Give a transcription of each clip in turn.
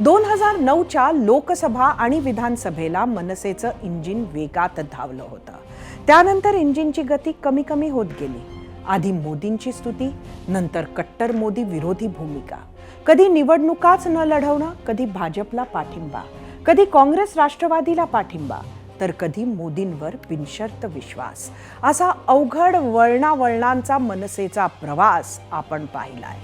2009च्या लोकसभा आणि विधानसभेला मनसेचं इंजिन वेगात धावलं होतं. त्यानंतर इंजिनची गती कमी कमी होत गेली. आधी मोदींची स्तुती, नंतर कट्टर मोदी विरोधी भूमिका. कधी निवडणुकाच न लढवणं, कधी भाजपला पाठिंबा, कधी काँग्रेस राष्ट्रवादीला पाठिंबा, तर कधी मोदींवर बिनशर्त विश्वास. असा अवघड वळणावळणांचा मनसेचा प्रवास आपण पाहिलाय.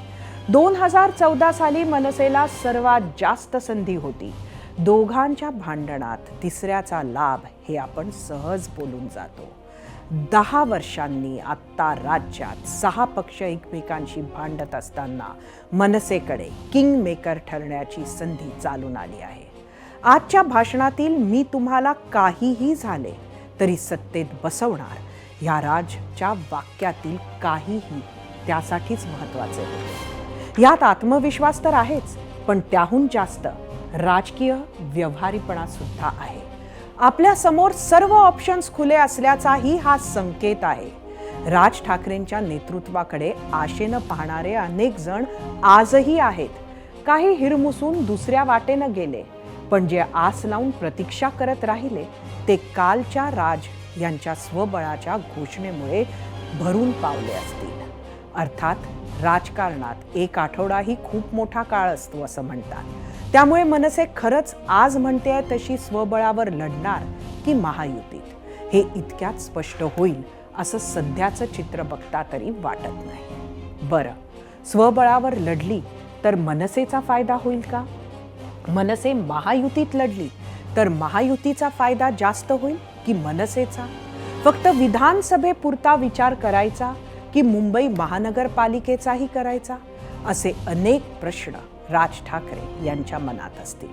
2014 साली मनसेला सर्वात जास्त संधी होती. दोघांच्या भांडणात तिसऱ्याचा लाभ हे आपण सहज बोलून जातो. 10 वर्षांनी आत्ता राज्यात 6 पक्ष एकमेकांशी भांडत असताना मनसेकडे किंग मेकर ठरण्याची संधी चालून आली आहे. आजच्या भाषणातील मी तुम्हाला काहीही झाले तरी सत्तेत बसवणार ह्या राजच्या वाक्यातील काहीही त्यासाठीच महत्त्वाचे होते. यात आत्मविश्वास तर आहेच, पण त्याहून जास्त राजकीय व्यवहारीपणा सुद्धा आहे. आपल्या समोर सर्व ऑप्शन्स खुले असल्याचाही हा संकेत आहे. राज ठाकरेंच्या नेतृत्वाकडे आशेनं पाहणारे अनेक जण आजही आहेत. काही हिरमुसून दुसऱ्या वाटेनं गेले, पण जे आस लावून प्रतीक्षा करत राहिले ते कालच्या राज यांच्या स्वबळाच्या घोषणेमुळे भरून पावले असतील. अर्थात राजकारणात एक आठवडाही खूप मोठा काळ असतो असं म्हणतात. त्यामुळे मनसे खरंच आज म्हणते तशी स्वबळावर लढणार की महायुतीत, हे इतक्यात स्पष्ट होईल असं सध्याचं चित्र बघता तरी वाटत नाही. बरं, स्वबळावर लढली तर मनसेचा फायदा होईल का? मनसे महायुतीत लढली तर महायुतीचा फायदा जास्त होईल की मनसेचा? फक्त विधानसभेपुरता विचार करायचा की मुंबई महानगरपालिकेचाही करायचा? असे अनेक प्रश्न राज ठाकरे यांच्या मनात असतील.